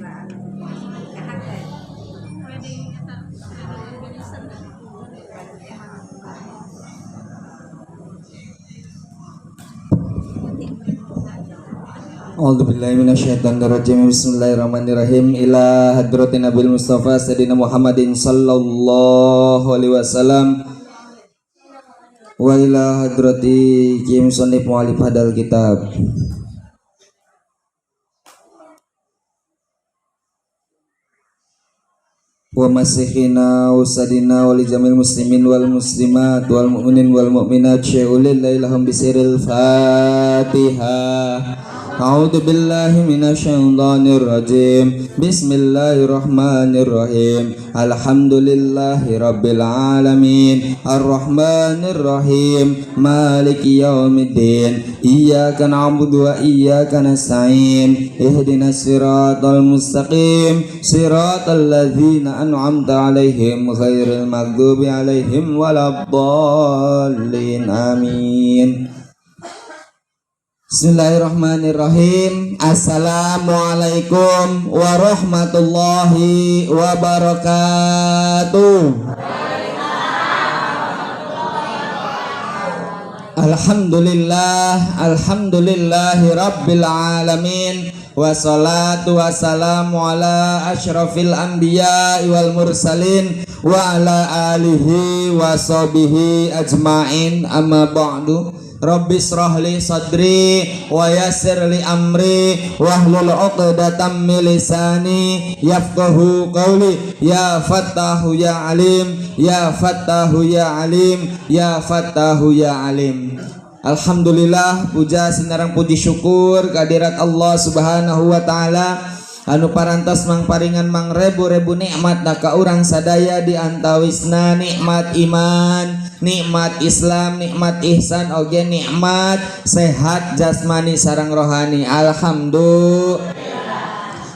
A'udzubillahi minasyaitonirrajim. Bismillahirrahmanirrahim. Ila hadratin Nabil Mustafa Sayyidina Muhammadin sallallahu alaihi wasallam wa ila hadrati Kim Sonif Mu'alif Hadal Kitab. Wa masihina usadina wali jamil muslimin wal muslimat wal mu'minin wal mu'minat syai'ulil lailahum bisiril Fatihah. A'udzu billahi minasyaitonir rajim. Bismillahirrahmanirrahim. Alhamdulillahi rabbil alamin. Arrahmanir rahim. Maliki yaumiddin. Iyyaka na'budu wa iyyaka nasta'in. Ihdinas siratal mustaqim. Siratal ladzina an'amta 'alaihim ghairil maghdubi 'alaihim waladdallin. Amin. Bismillahirrahmanirrahim. Assalamualaikum warahmatullahi wabarakatuh. Alhamdulillah, alhamdulillahi rabbil alamin. Wassalatu wassalamu ala asyrafil anbiya wal mursalin wa ala alihi wa sahbihi ajma'in. Amma ba'du. Rabbi shrahli sadri wa yassir li amri wahlul 'uqdatam min lisani yafqahu qawli. Ya Fattahu ya Alim, ya Fattahu ya Alim, ya Fattahu ya Alim. Alhamdulillah, puja sinarang puji syukur kehadirat Allah Subhanahu wa taala anu parantos mangparingan mangrebu-rebu nikmat ka urang sadaya di antawisna nikmat iman, nikmat Islam, nikmat ihsan, oge nikmat sehat jasmani sareng rohani. Alhamdulillah.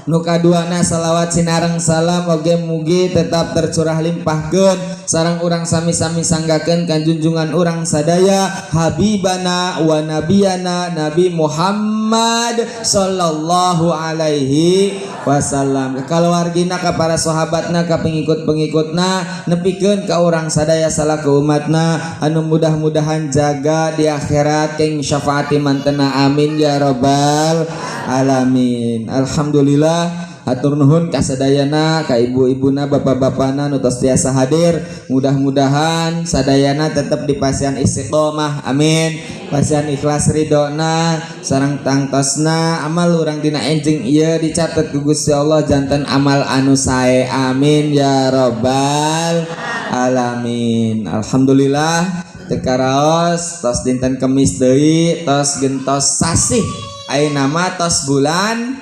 Nu kaduana salawat sinareng salam oge mugi tetap tercurah limpahkeun sareng urang sami-sami sanggakeun ka junjungan urang sadaya habibana wa nabiyana Nabi Muhammad sallallahu alaihi wasallam, ka keluargina, ka para sahabatna, ka pengikut-pengikutna, nepikeun ka urang sadaya salaku umatna anu mudah-mudahan jaga di akhirat keng syafaati mantena. Amin ya rabbal alamin. Alhamdulillah, hatur nuhun ka sadayana, ka ibu-ibuna, bapak-bapana nu tos tiasa hadir. Mudah-mudahan sadayana tetep di pasian istiqomah. Amin. Pasian ikhlas ridona sareng tangtosna amal urang dina enjing ieu dicatet ku Gusti Allah janten amal anu sae. Amin ya rabbal alamin. Alhamdulillah, teu karaos tos dinten Kemis deui, tos gentos sasih ayeuna nama tos bulan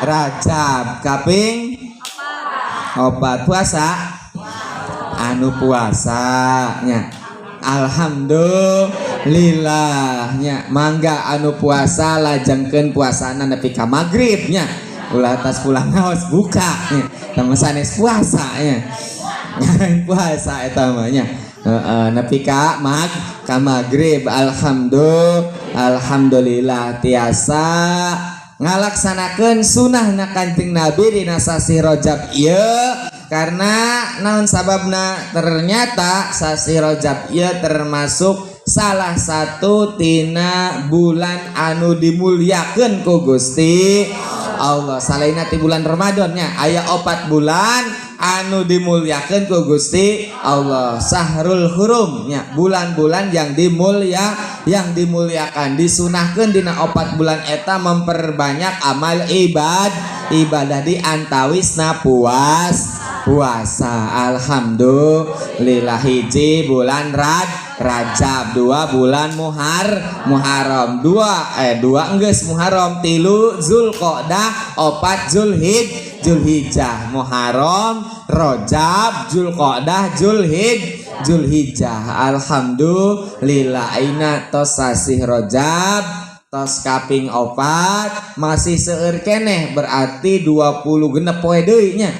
Rajab kaping 4 puasa anu puasa nya. Alhamdulillah nya, mangga anu puasa lajengkeun puasana nepi ka magrib nya. Ulah tas pulang ngaos buka nya. Tama sanes puasa nya. Puasa eta mah nya. Nepi ka magrib. Alhamdulillah tiasa ngalaksanakeun sunahna Kanjeng Nabi dina sasi Rajab ieu. Karena naon sababna, ternyata sasi Rajab ieu termasuk salah satu tina bulan anu dimuliakeun ku Gusti Allah. Salaina ti bulan Ramadannya aya 4 bulan anu dimuliakeun ku Gusti Allah. Sahrul Hurum nya, bulan-bulan yang dimuliakan, disunahkeun dina 4 bulan eta memperbanyak amal ibadah di antawisna puasa. Alhamdulillah, hiji bulan Rajab, 2 bulan Muharram, 2 enggeus Muharram, 3 Zulqa'dah, 4 Zulhijjah. Muharram, Rajab, Zulqa'dah, Zulhijjah. Alhamdulillah, aina tos sasih Rajab tos kaping 4 masih seueur keneh, berarti 20 genep poe deui nya.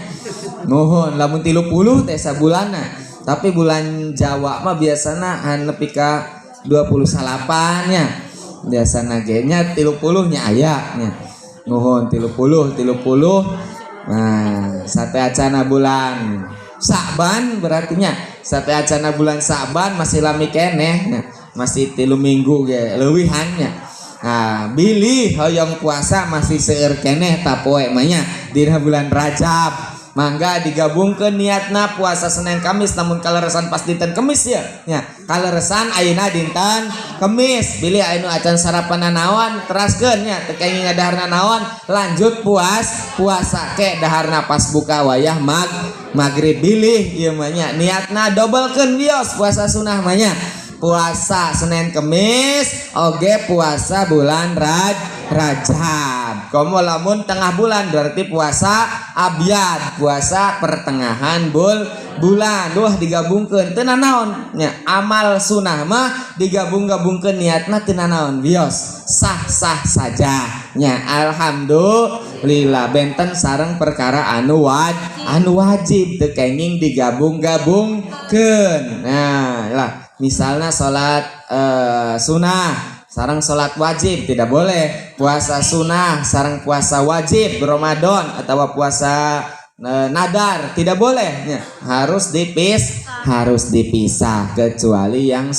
Nuhun, lamun 30 teh sabulana. Tapi bulan Jawa mah biasana nepi ka 28 nya. Biasana ge nya 30 nya aya nya. Nuhun 30 Nah, sate acana bulan Sa'ban berartinya sate acana bulan Sa'ban masih lami keneh, nah, masih 3 minggu ge leuwihannya. Nah, bilih hoyong puasa masih seueur keneh tapoe mah nya dina bulan Rajab. Mangga digabungkeun niatna puasa Senin Kamis namun kaleresan pas dinten Kemis ya. Ya, kaleresan ayeuna dinten Kemis. Bilih anu acan sarapan naon teraskeun nya teu kenging ngadaharna naon lanjut puasa ke daharna pas buka wayah magrib bilih ieu mah nya niatna dobelkeun wios puasa sunah mah nya. Puasa Senin Kemis oge puasa bulan Rajab. Komo lamun tengah bulan berarti puasa abyad, puasa pertengahan bulan. Duh digabungkeun teu naon nya amal sunah mah digabung-gabungkeun niatna teu naon wios sah-sah saja nya. Alhamdulillah benten sareng perkara anu wajib teu kenging digabung-gabungkeun. Nah lah misalnya sholat sunnah sareng sholat wajib tidak boleh, puasa sunnah sareng puasa wajib Ramadan atau puasa nadar tidak boleh ya. harus dipisah kecuali yang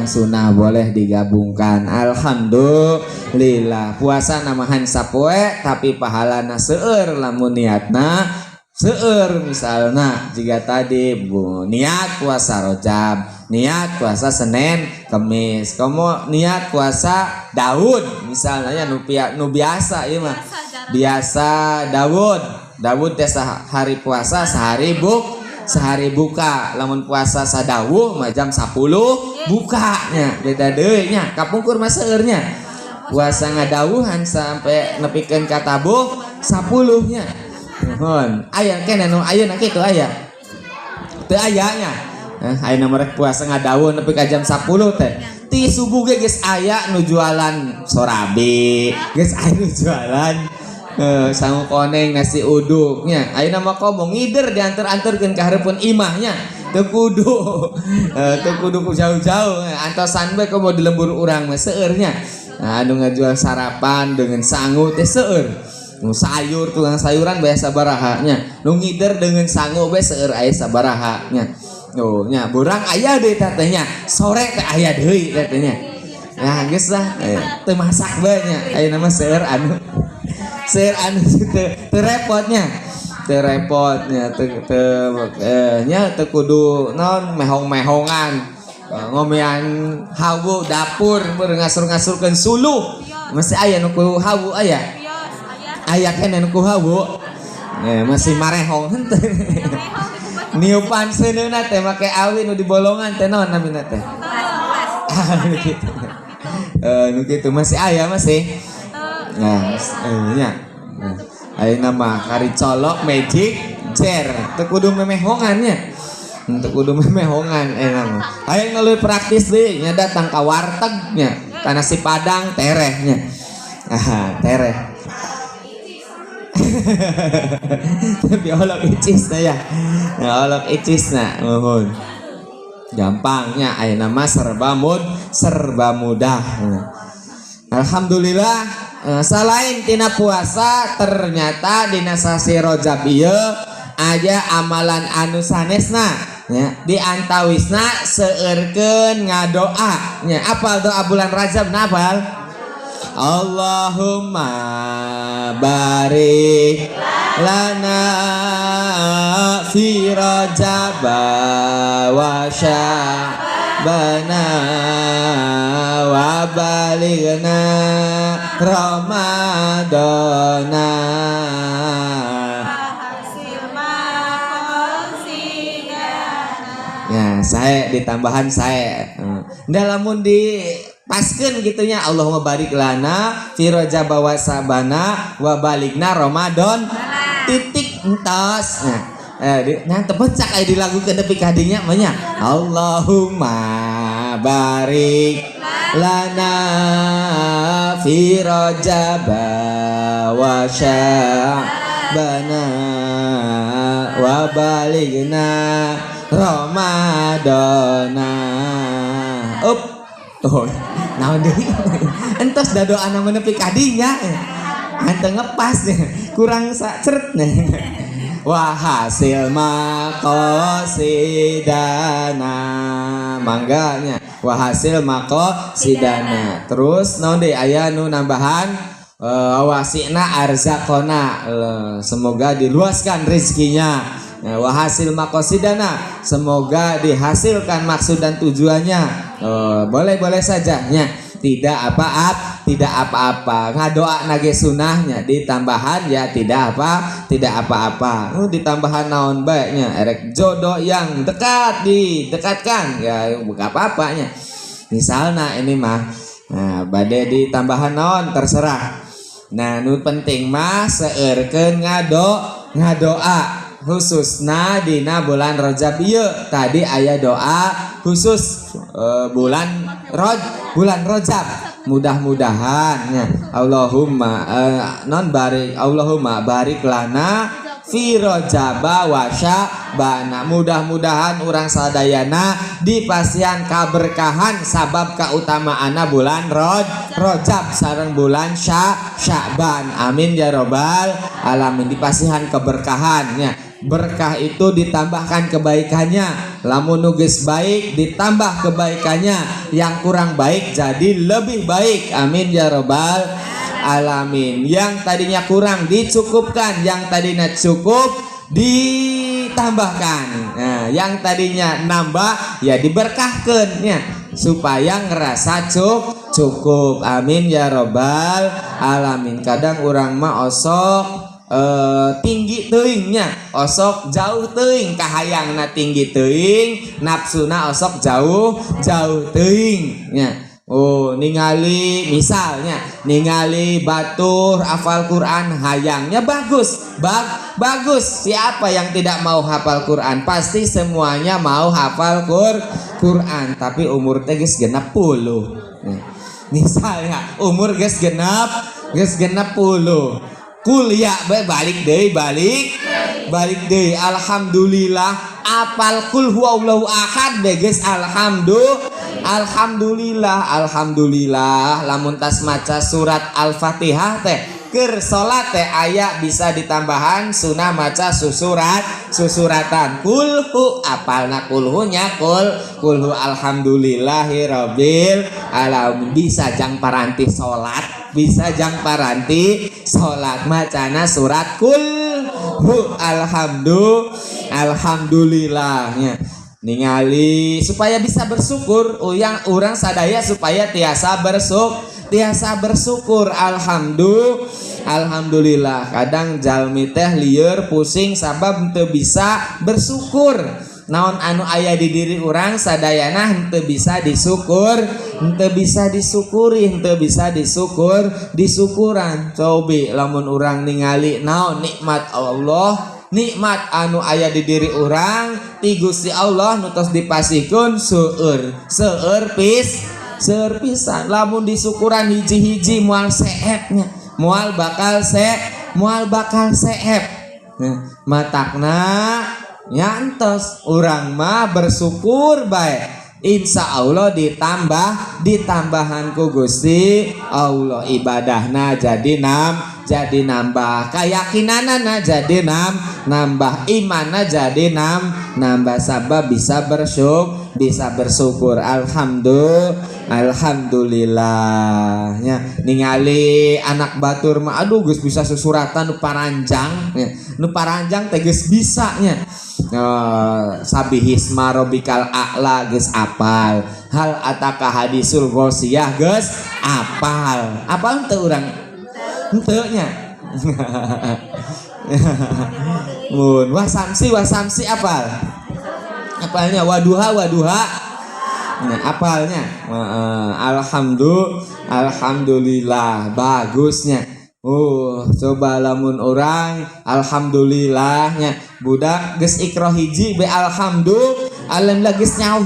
sunnah boleh digabungkan. Alhamdulillah puasa namahan sapoe tapi pahalana seueur lamun niatna seueur. Misalnya jika tadi niat puasa Rajab, niat puasa Senin Kemis, kamu niat puasa Daud misalnya nu biasa ieu mah biasa Daud teh hari puasa sehari buka. Lamun puasa sadawuh mah jam 10 bukanya beda deui nya kapungkur mah seueur nya. Puasa ngadawuhan sampai nepikeun ka tabuh 10 nya. Mohon aya keneh nu ayeuna kitu aya teu aya nya. Ayeuna merek puasa ngadawuh nepi ka jam 10 teh ti subuh ge geus aya nu jualan sorabi, geus aya nu jualan sangu koneng nasi uduk nya. Ayeuna mah komo ngider dianter-anterkeun ka hareupeun imah nya teu kudu jauh-jauh antosan bae komo di lembur urang mah seueur nya. Nah, anu ngajual sarapan dengan sangu teh seueur. Nu sayur tukang sayuran bae sabaraha nya. Nu ngider dengan sangu bae seueur aya sabaraha nya. Oh nya burang aya deui teh nya. Sore teh aya deui teh nya. Nah geus lah teu masak bae nya. Ayeuna mah seueur anu teu repotnya. Teu repotnya teu kudu naon mehong-mehongan. Ngomean hawu dapur beur ngasur-ngasurkeun suluh. Masih aya nu ku hawu aya. Aya keneh nu ku hawu. Masih marehong henteu. Niupan seuneuna teh make awi nu di bolongan teh naon namina teh? Nu kitu. Nu kitu masih aya masih. Nah, nya. Ayeuna mah kari colok magic jar teu kudu memehongan nya. Teu kudu memehongan mah. Ayeuna leuwih praktis deui nya datang ka warteg nya, ka nasi padang tereh nya. Tereh. Tapi olok icis na ya. Olok icis na mohon. Gampangnya ayeuna mah serba mudah. Alhamdulillah selain tina puasa ternyata dina sasi Rajab ieu aja amalan anu sanesna ya di antawisna seueurkeun ngadoa nya. Apal doa bulan Rajab nabal? Allahumma barik lana fi Rajab wa Sya'bana wa balighna Ramadana. Ya, saya ditambahan saya. Dalamun di paskeun gitunya Allahumma barik lana fi Rajab wa Sya'bana wa balighna Ramadan titik entos. Nah tepecak aya dilagukeun nepi ka dinya mah nya Allahumma barik lana fi Rajab wa Sya'bana wa balighna Ramadana. Tuh, naon deui? Entos da doana menepi ka dinya. Henteu ngepas kurang sacret nih. Wa hasil maqasidana mangganya wa hasil maqasidana. Terus naon deui aya nu nambahan wasina arzaqona, semoga diluaskan rezekinya. Wa hasil maqasidana, semoga dihasilkan maksud dan tujuannya. Boleh-boleh saja nya. Tidak apa-apa ngadoa nage sunahnya ditambahan ya tidak apa-apa ditambahan naon baiknya erek jodoh yang dekat didekatkan ya bukan apa-apanya misalnya ini mah badai ditambahan naon terserah. Nah nu penting mah seueurkeun ngadoa khususna dina bulan Rajab ieu tadi aya doa khusus bulan Rajab mudah-mudahan ya Allahumma barik lana fi Rajaba wa Sya'bana, mudah-mudahan urang sadayana dipasihan kaberkahan sabab kautamaana bulan Rajab sareng bulan Sya'ban, amin ya robbal alamin. Dipasihan keberkahannya, berkah itu ditambahkan kebaikannya, lamun nuges baik ditambah kebaikannya, yang kurang baik jadi lebih baik, amin ya robbal alamin. Yang tadinya kurang dicukupkan, yang tadinya cukup ditambahkan, nah, yang tadinya nambah ya diberkahkan ya supaya ngerasa cukup, amin ya robbal alamin. Kadang orang mah osok tinggi teuingnya, osok jauh teuing, kahayangna tinggi teuing, nafsuna osok jauh teuing nya. Ningali misalnya ningali batur hafal Quran hayangnya bagus. Siapa yang tidak mau hafal Quran? Pasti semuanya mau hafal Quran, tapi umur teh geus 60. Misalnya umur geus genep 10. Kuliah balik deui alhamdulillah apal kul huwallahu ahad geus alhamdulillah lamun tas maca surat Al-Fatihah teh keur salat teh aya bisa ditambahan sunah maca susuratan kulhu apalna kulhunya kulhu alhamdulillahirabbil alamin. Bisa jang paranti salat macana surat kulhu alhamdulillahnya ningali supaya bisa bersyukur urang sadaya supaya tiasa bersyukur alhamdulillah. Kadang jalmi teh lieur pusing sabab teu bisa bersyukur naon anu aya di diri urang sadayana henteu bisa disukuran. Cobi lamun urang ningali naon nikmat Allah, nikmat anu aya di diri urang ti Gusti Allah nu tos dipasihkeun seueur pisan. Lamun disukuran hiji-hiji moal seepnya, moal bakal seep. Matakna nyantos urang mah bersyukur bae, insya Allah ditambahan ku Gusti Allah, ibadahna jadi nambah, keyakinanana jadi nambah, imanna jadi nambah, sabab bisa bersyukur alhamdulillahnya. Ningali anak batur mah aduh geus bisa susuratan nu paranjang teh geus bisa nya. Sabihisma robikal a'la geus apal, hal ataka hadisul ghosiyah geus apal teu urang henteu nya. Mun wasamsi apalnya waduha nah, apalnya alhamdulillah bagusnya. Coba lamun orang alhamdulillahnya budak geus ikro hiji be alhamdulillah geus nyaho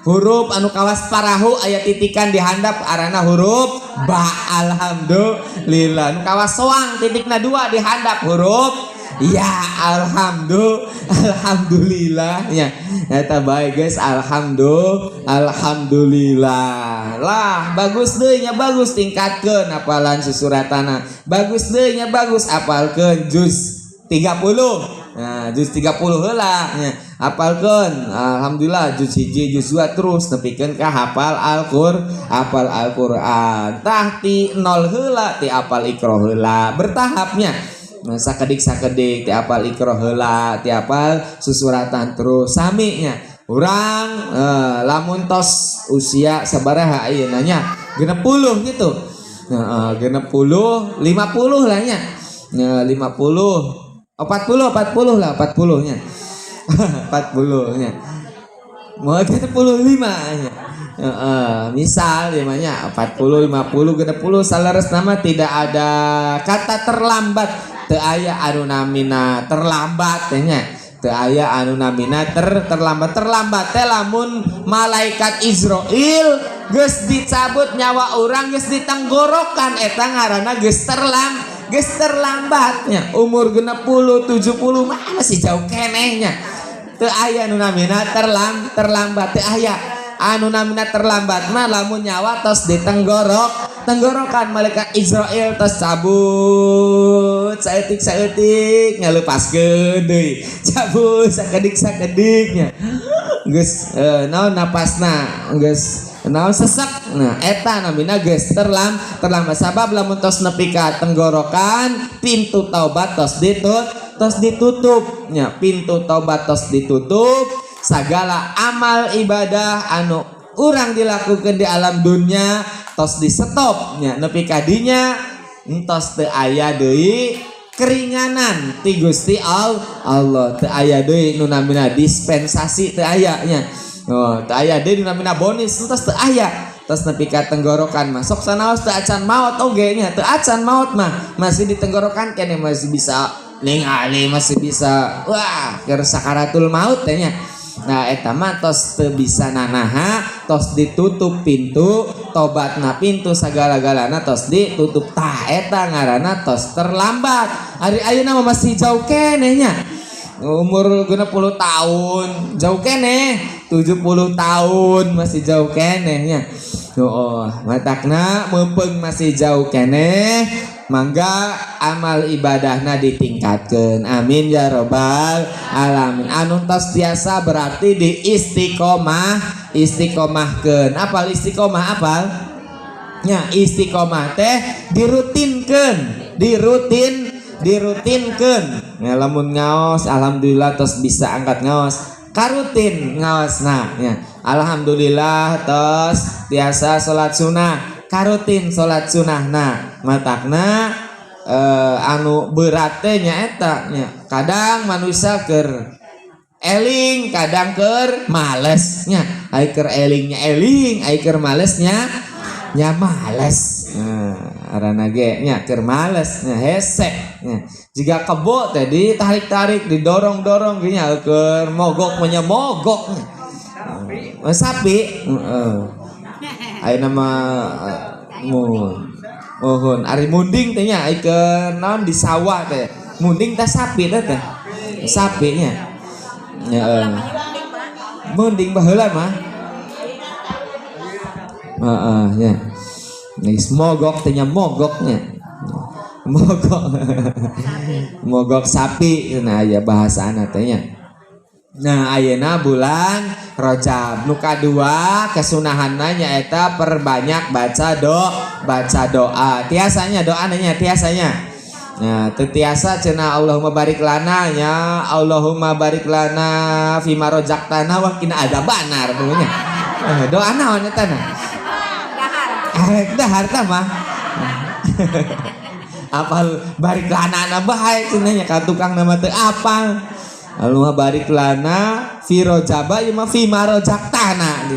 huruf anu kawas parahu aya titikan di handap arana huruf ba, alhamdulillah. Nu kawas soang titikna 2 di handap huruf Ya alhamdulillah ya. Eta baik guys, alhamdulillah. Lah bagus deui nya, bagus tingkatkeun hafalan susuratana. Bagus deui nya, bagus apalkeun juz 30. Nah, juz 30 heula nya. Hafalkeun. Alhamdulillah juz 1, juz 2 terus nepikeun ka hafal Al-Qur'an. Tah ti 0 heula ti hafal Iqra heula, bertahapnya. Nah, sakedik ti hafal Iqra heula, ti hafal susuratan terus sami nya. Urang lamun tos usia sabaraha ayeuna nya? 60 gitu. Heeh, 60, 50 lah nya. 50 40 lah 40 nya. 40 nya. Mau 45 nya. Misal namanya 40 50 60 salares nama tidak ada kata terlambat, teu aya anu namina terlambat nya. Teu aya anu namina terlambat teh lamun malaikat Israil geus dicabut nyawa urang geus ditenggorokan eta ngaranna geus terlambatnya. Umur 60 70 mah masih jauh kenehnya. Teu aya anu namina terlambat, teu aya anu namina terlambat mah lamun nyawa tos tenggorokan malaikat Israil tos cabut saeutik ngalepaskeun deui, cabut sakedik-sakediknya geus naon napasna geus naon sesek. Nah eta namina geus terlambat sabab lamun tos nepi ka tenggorokan pintu taubat tos ditutup nya. Pintu taubat tos ditutup, sagala amal ibadah anu urang dilakukeun di alam dunia tos di stop nya. Nepi ka dinya entos teu aya deui keringanan ti Gusti Allah, teu aya deui nu namina dispensasi, teu aya nya. Oh, teu aya deui nu namina bonus, entos teu aya. Tos nepi ka tenggorokan mah sok sanaos teu acan maot oge nya, teu acan maot mah masih di tenggorokan keneh masih bisa ningali, masih bisa wah keur sakaratul maut teh nya. Nah eta mah tos teu bisa nanaha, tos ditutup pintu tobatna, pintu sagala-galana tos ditutup. Tah eta ngaranna tos terlambat. Ari ayeuna mah masih jauh keneh nya. Umur 60 tahun jauh keneh, 70 tahun masih jauh keneh nya. Matakna mumpung masih jauh keneh, mangga amal ibadahna ditingkatkeun. Amin ya robbal alamin. Anu tos biasa berarti di istiqomahkeun. Apal istiqomah apal? Nya istiqomah teh dirutinkeun. Ya lamun ngaos alhamdulillah tos bisa angkat ngaos. Karutin ngaosna nya. Alhamdulillah tos biasa salat sunah, karutin salat sunahna. Matakna anu berat teh nyaeta nya. Kadang manusia keur eling, kadang keur males nya. Ai keur elingnya eling, ai keur malesnya nya males. Arana ge nya keur males nya hese nya. Jika kebo teh ditarik-tarik, didorong-dorong ge nya keur mogok nya mogok nya. Sapi ayeuna mah mohon ari munding teh nya ai keur naon di sawah teh. Munding teh sapi teh sapi nya. Munding baheula mah. Nya. Geus mogok teh nya mogoknya. Mogok sapi nah aya bahasana teh nya. Nah ayeuna bulan Rajab nu kadua kesunahanna nyaeta perbanyak baca doa. Tiasanya doa nya tiasanya. Nah tetiasa cenah Allahumma barik lana nya, Allahumma barik lana fima rojaktana wa qina adzabannar punya. Doa naon eta na? Dahar tah mah. Apal barik lana bae cenah nya ka tukang nama teu apal. Allahumma barik lana fi rojaba ieu mah fi marojaktana.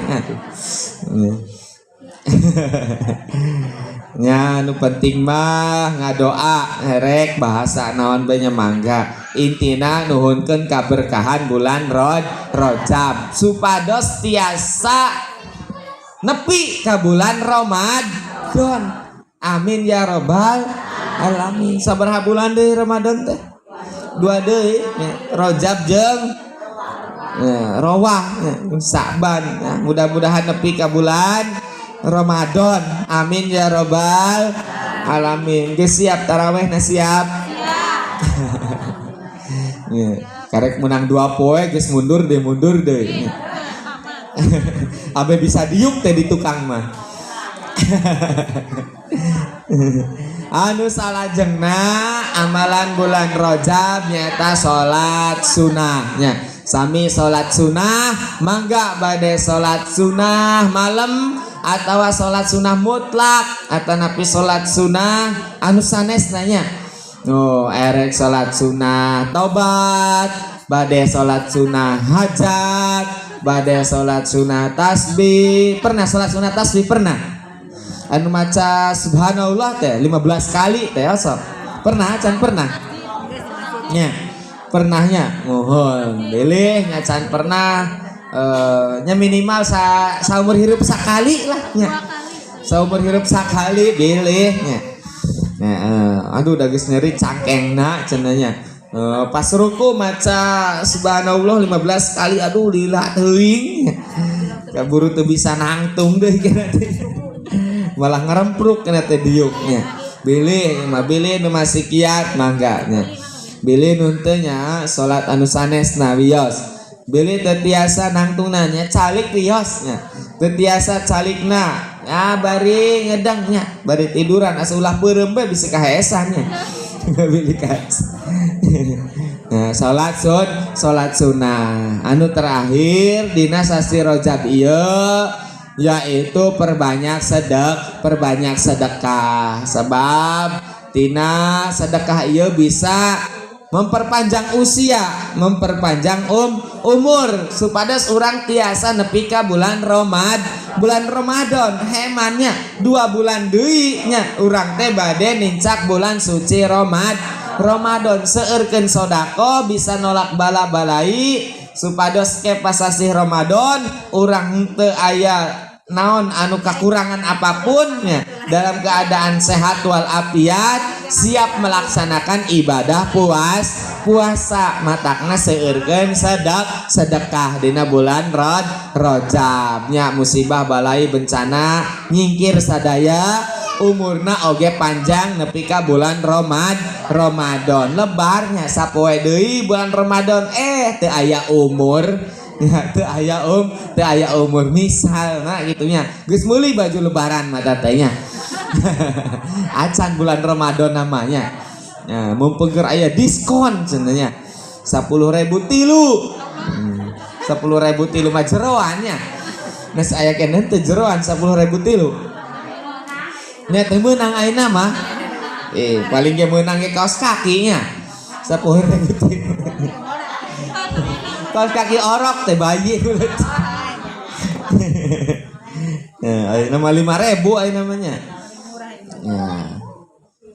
Nya nu penting mah ngadoa rek bahasa naon bae nya mangga. Intina nuhunkeun kaberkahan bulan Rajab supados tiasa nepi ka bulan Ramadan. Amin ya robbal alamin. Sabaraha bulan deui Ramadan teh? dua deui Rajab jeung Rawah Sa'ban. Mudah-mudahan nepi ka bulan Ramadan. Amin ya robbal alamin. Geus siap tarawehna siap? Karek menang 2 poe geus mundur deh. Abe bisa diuk teh di tukang mah. Anu salajengna amalan bulan Rajab nyata salat sunahnya. Sami salat sunah mangga bade salat sunah malam atawa salat sunah mutlak atanapi salat sunah anu sanesna nya. Erek salat sunah tobat, bade salat sunah hajat, bade salat sunah tasbih. Pernah salat sunah tasbih pernah? Anu maca subhanallah teh 15 kali teh sok. Pernah can pernah? Nya. Pernahnya mohon pilih nya can pernah nya minimal saumur hirup sakali lah nya. Saumur hirup sakali pilih nya. Aduh udah geus nyeri cangkengna cenanya. Pas ruku maca subhanallah 15 kali aduh lila teuing. Kaburu teu bisa nangtung deui kena teh. Malah ngarempruk kena teh diuknya. Bilih nu masih kiat mangga nya. Bilih nuntenya salat anu sanesna wios. Bilih teu tiasa nangtungna nya calik wiosnya. Teu tiasa calikna bari ngedangnya, bari tiduran asa ulah beureum bae bisi kahesan nya. Bilih kaes. Nah, salat sunah anu terakhir dina sasi Rajab ieu yaitu perbanyak sedekah sebab tina sedekah ieu bisa memperpanjang usia, memperpanjang umur supados urang tiasa nepi ka bulan Ramadan hemannya 2 bulan deui nya urang teh bade nincak bulan suci Ramadan seueurkeun sodako bisa nolak bala-balai supados ke pasasih Ramadan urang teu aya naon anu kakurangan apapun ya, dalam keadaan sehat walafiat siap melaksanakan ibadah puasa matakna seueurkeun sedekah dina bulan Rajab nya musibah balai bencana nyingkir sadaya umurna oge panjang nepi ka bulan Ramadan lebarnya sapoe deui bulan Ramadan teu aya umur ya teu aya umur misal nah gitunya geus meuli baju lebaran mah datanya acan bulan Ramadan namanya ya mumpung keur aya diskon cenanya 10.000 tilu 10.000 tilu mah jeroannya geus aya keneh teu jeroan 10.000 tilu nya teh meunang ayeuna mah paling ge meunang ge kaos kakinya 10.000 tilu kaos kaki orok teh bayi ayeuna mah 5.000 ayeuna namanya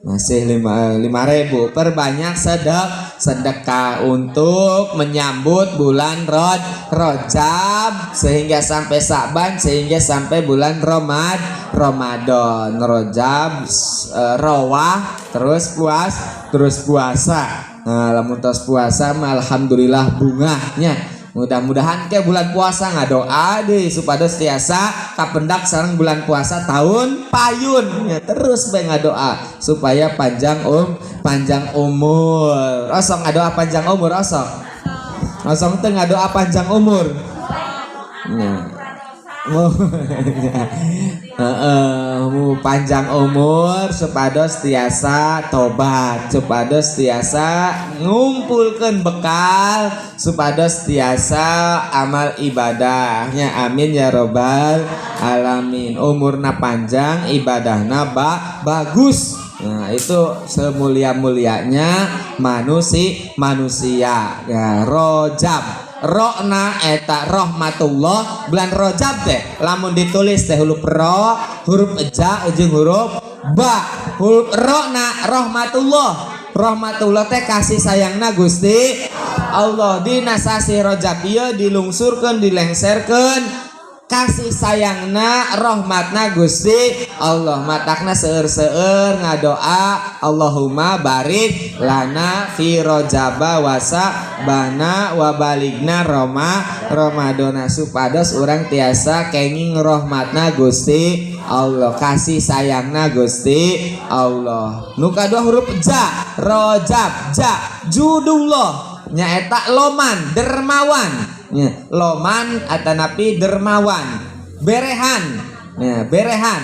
masih 5.000 perbanyak sedekah untuk menyambut bulan Rajab sehingga sampai Sa'ban sehingga sampai bulan Ramadan Rajab rawah terus puasa. Nah, lamun tos puasa mah alhamdulillah bungahnya. Mudah-mudahan ke bulan puasa ngadoa deui supados tiasa kapendak sareng bulan puasa tahun payun ya, terus bae ngadoa supaya panjang umur. Osong ngadoa panjang umur osong. Osong teu ngadoa panjang umur. Nah. Panjang umur supados tiasa tobat supados tiasa ngumpulkeun bekal supados tiasa amal ibadahnya amin ya robbal alamin umurna panjang ibadahna bagus. Nah itu semulia-mulianya manusia ya Rajab Rokna eta rahmatullah bulan Rajab teh lamun ditulis teh huruf ro huruf ja jeung huruf ba huruf rokna rahmatullah teh kasih sayangna Gusti Allah dina sasi Rajab ieu dilungsurkeun dilengserkeun kasih sayangna rahmatna Gusti Allah matakna seueur-seueur ngadoa Allahumma barik lana fi rajaba wasa bana wa baligna Ramadana supados urang tiasa kenging rahmatna Gusti Allah kasih sayangna Gusti Allah. Nu kadua huruf ja rojab ja judullah nyaeta loman dermawan ya, loman atanapi dermawan berehan ya, berehan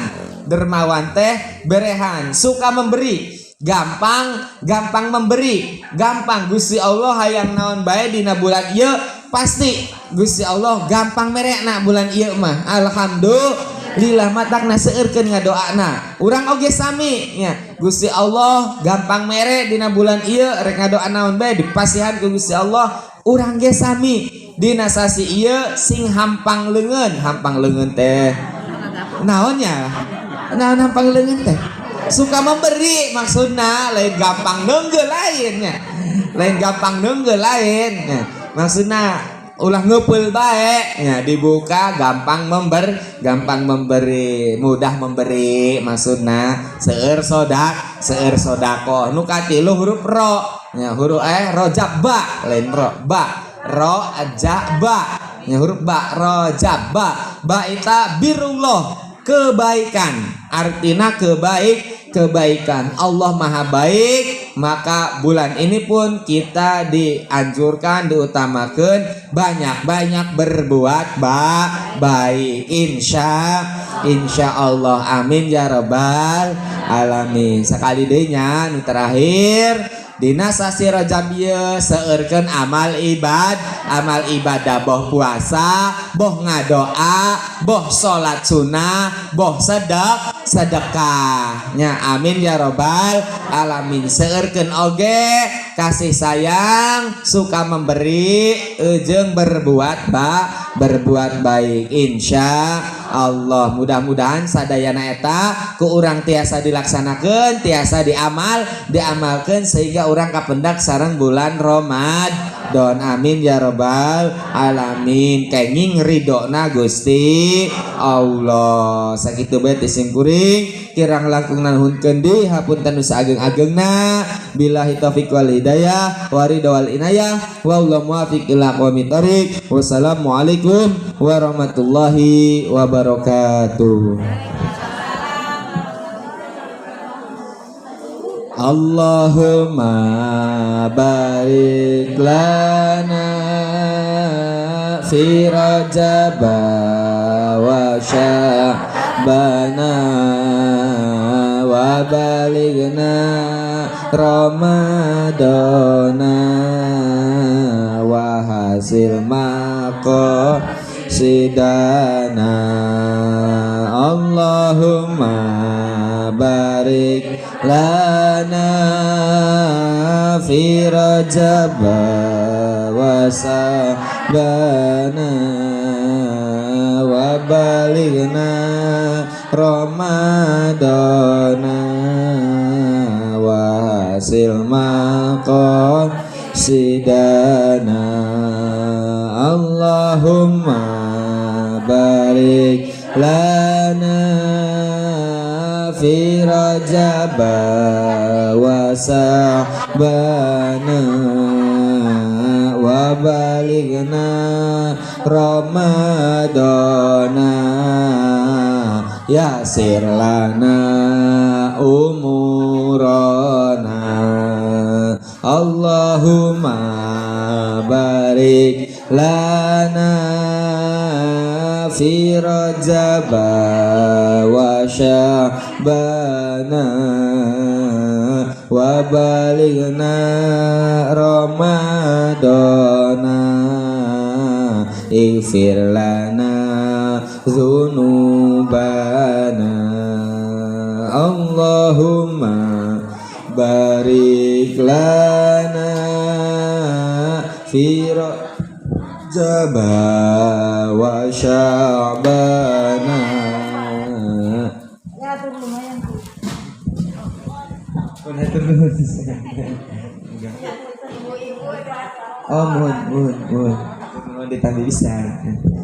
dermawan teh berehan suka memberi gampang memberi gampang Gusti Allah hayang naon bae dina bulan ieu pasti Gusti Allah gampang merekna bulan ieu mah alhamdulillah matakna seueurkeun ngadoana urang oge sami nya Gusti Allah gampang mere dina bulan ieu rek ngadoa naon bae dipasihan ku Gusti Allah urang ge sami dina sasi ieu sing hampang leungeun teh naonnya naon hampang leungeun teh suka memberi maksudna lain gampang neunggeu lainnya lain gampang neunggeu lainnya maksudna ulah ngeupel bae ya dibuka gampang memberi mudah memberi maksudna seueur sodako nu katilu huruf ro ya huruf rojab ba lain ro ba ro aja ba ya huruf ba rojab ba ita birullah kebaikan artinya kebaikan Allah maha baik maka bulan ini pun kita dianjurkan diutamakan banyak berbuat baik insya Allah amin ya rabbal alamin sekali deui nya nu terakhir dina sasi Rajab ieu seueurkeun amal ibadah boh puasa boh ngadoa boh salat sunnah boh sedekah nya amin ya rabbal alamin seueurkeun oge kasih sayang suka memberi jeung berbuat baik insya Allah mudah-mudahan sadayana eta ku urang tiasa dilaksanakeun tiasa diamalkeun sehingga urang kapendak sareng bulan Ramadan amin ya rabbal alamin kenging ridona Gusti Allah sakitu bae isim kuring kirang langkung nanhunkeun deui hapunten nu saageng-agengna billahi taufiq wal hidayah wa ridha wal inayah wallahu muwaffiq ila aqwamit thoriq wassalamualaikum warahmatullahi wabarakatuh. Allahumma barik lana fi rajab wa sya'bana wa balighna ramadana wa hasil maqasidana Allahumma barik lana fi rajab wa sabana wa balighna ramadana wa hasil maqasidana Allahumma barik lana fi rajab wa sabana wa balighna ramadana yasir lana umurana Allahumma barik lana fi rajab wa sya'bana wa balighna ramadana ighfir lana dzunubana Allahumma barik lana fi rajab wa sya'bana oh mohon ditanda bisa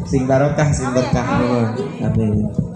sing barokah sing berkah nuwun. Amin.